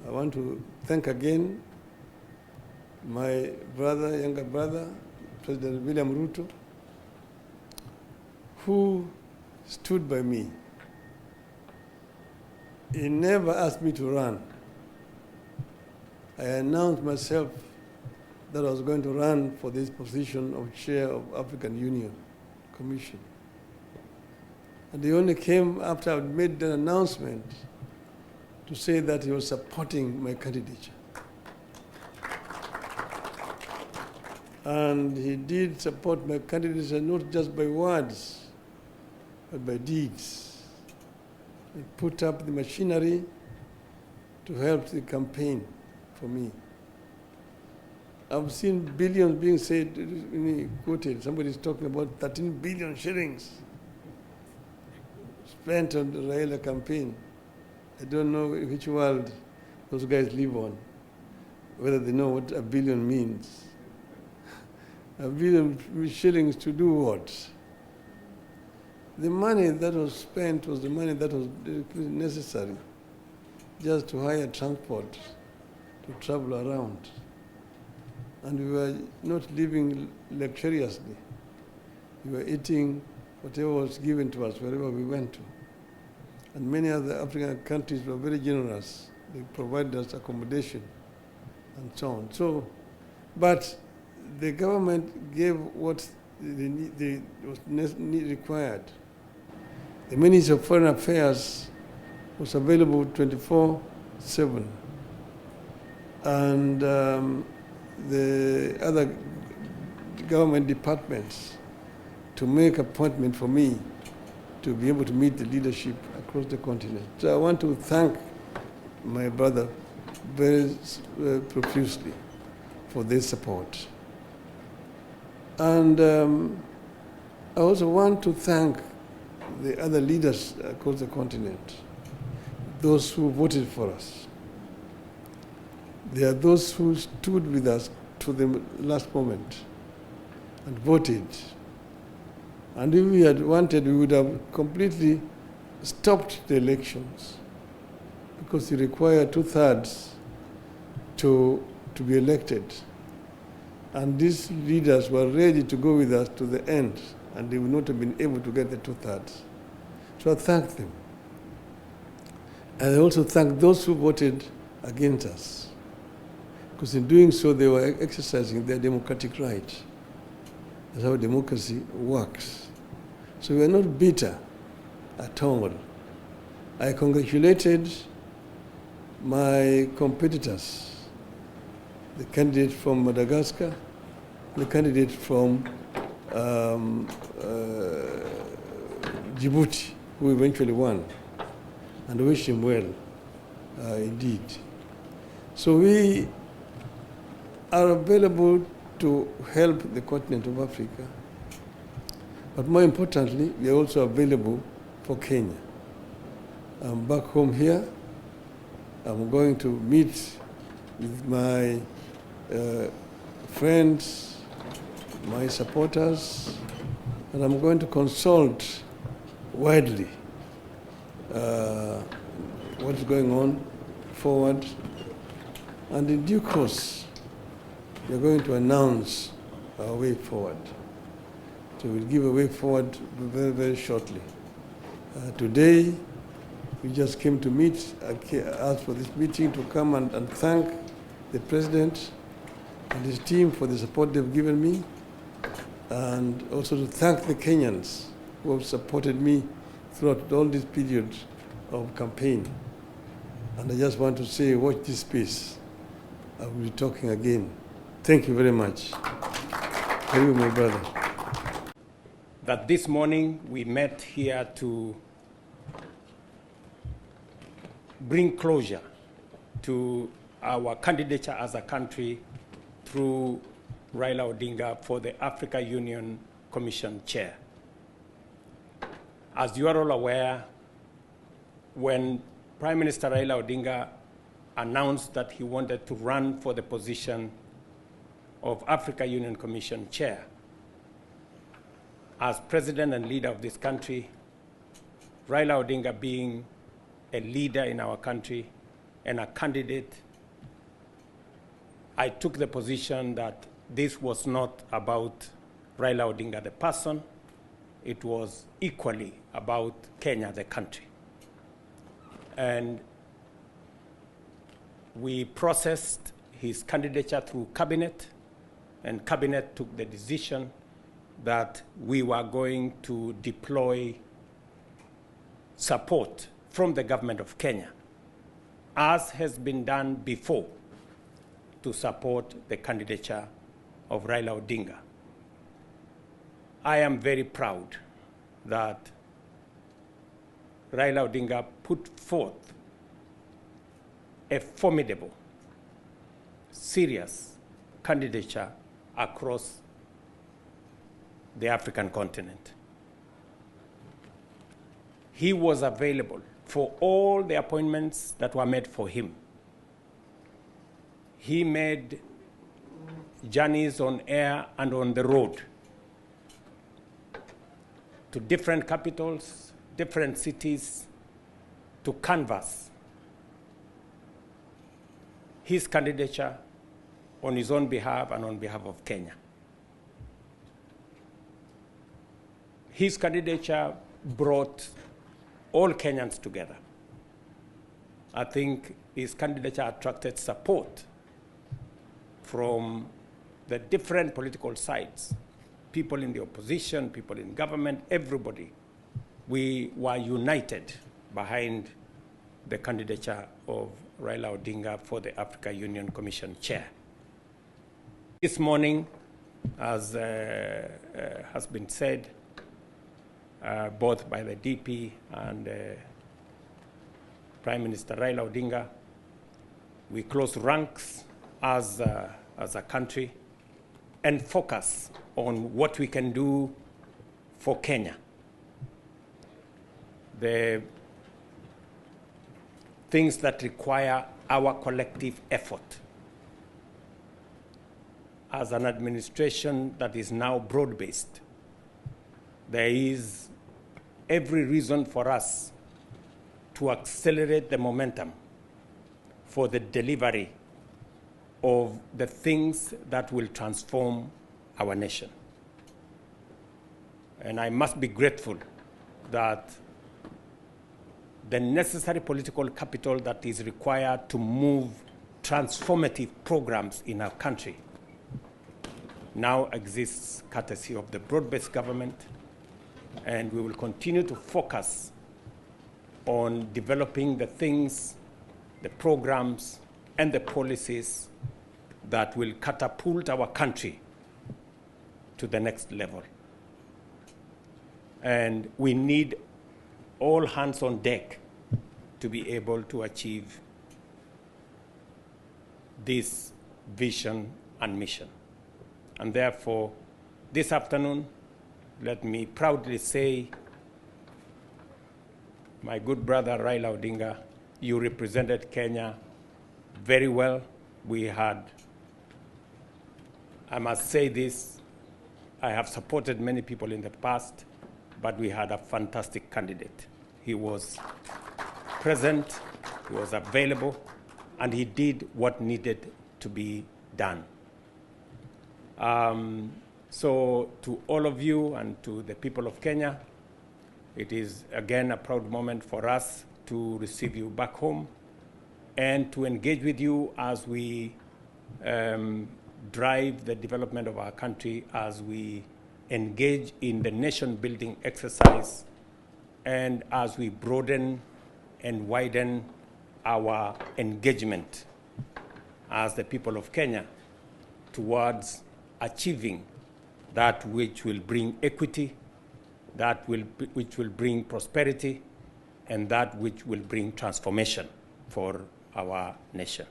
I want to thank again my brother, younger brother, President William Ruto, who stood by me. He never asked me to run. I announced myself that I was going to run for this position of chair of African Union Commission. And he only came after I made the announcement to say that he was supporting my candidature. And he did support my candidature not just by words, but by deeds. He put up the machinery to help the campaign for me. I've seen billions being said, quoted, somebody's talking about 13 billion shillings spent on the Raila campaign. I don't know which world those guys live on, whether they know what a billion means. A billion shillings to do what? The money that was spent was the money that was necessary just to hire transport to travel around. And we were not living luxuriously. We were eating whatever was given to us wherever we went to. And many other African countries were very generous. They provided us accommodation and so on. So, but the government gave what was required. The Ministry of Foreign Affairs was available 24/7. And the other government departments to make appointment for me to be able to meet the leadership across the continent. So I want to thank my brother very profusely for this support. And I also want to thank the other leaders across the continent, those who voted for us. There are those who stood with us to the last moment and voted. And if we had wanted, we would have completely stopped the elections because you require 2/3 to be elected. And these leaders were ready to go with us to the end, and they would not have been able to get the 2/3. So I thank them. And I also thank those who voted against us, because in doing so, they were exercising their democratic right. That's how democracy works. So we are not bitter at all. I congratulated my competitors, the candidate from Madagascar, the candidate from Djibouti, who eventually won, and wish him well, indeed. So we are available to help the continent of Africa, but more importantly, we are also available for Kenya. I'm back home here. I'm going to meet with my friends, my supporters, and I'm going to consult widely what's going on forward. And in due course, we are going to announce our way forward. So we'll give a way forward very, very shortly. Today, we just came to meet, asked for this meeting to come and thank the President and his team for the support they've given me, and also to thank the Kenyans who have supported me throughout all this period of campaign. And I just want to say, watch this space. I will be talking again. Thank you very much. Thank you, my brother. That this morning we met here to bring closure to our candidature as a country through Raila Odinga for the Africa Union Commission chair. As you are all aware, when Prime Minister Raila Odinga announced that he wanted to run for the position of Africa Union Commission chair, as president and leader of this country, Raila Odinga being a leader in our country, and a candidate, I took the position that this was not about Raila Odinga the person, it was equally about Kenya the country. And we processed his candidature through cabinet, and cabinet took the decision that we were going to deploy support from the government of Kenya, as has been done before, to support the candidature of Raila Odinga. I am very proud that Raila Odinga put forth a formidable, serious candidature across the African continent. He was available for all the appointments that were made for him. He made journeys on air and on the road to different capitals, different cities, to canvass his candidature on his own behalf and on behalf of Kenya. His candidature brought all Kenyans together. I think his candidature attracted support from the different political sides, people in the opposition, people in government, everybody. We were united behind the candidature of Raila Odinga for the Africa Union Commission chair. This morning, as has been said, both by the DP and Prime Minister Raila Odinga, we close ranks as a country and focus on what we can do for Kenya. The things that require our collective effort as an administration that is now broad-based. There is every reason for us to accelerate the momentum for the delivery of the things that will transform our nation. And I must be grateful that the necessary political capital that is required to move transformative programs in our country now exists courtesy of the broad-based government, and we will continue to focus on developing the things, the programs, and the policies that will catapult our country to the next level. And we need all hands on deck to be able to achieve this vision and mission. And therefore, this afternoon, let me proudly say, my good brother Raila Odinga, you represented Kenya very well. We had, I must say this, I have supported many people in the past, but we had a fantastic candidate. He was present, he was available, and he did what needed to be done. So to all of you and to the people of Kenya, it is again a proud moment for us to receive you back home and to engage with you as we drive the development of our country, as we engage in the nation-building exercise, and as we broaden and widen our engagement as the people of Kenya towards achieving that which will bring equity, which will bring prosperity, and that which will bring transformation for our nation.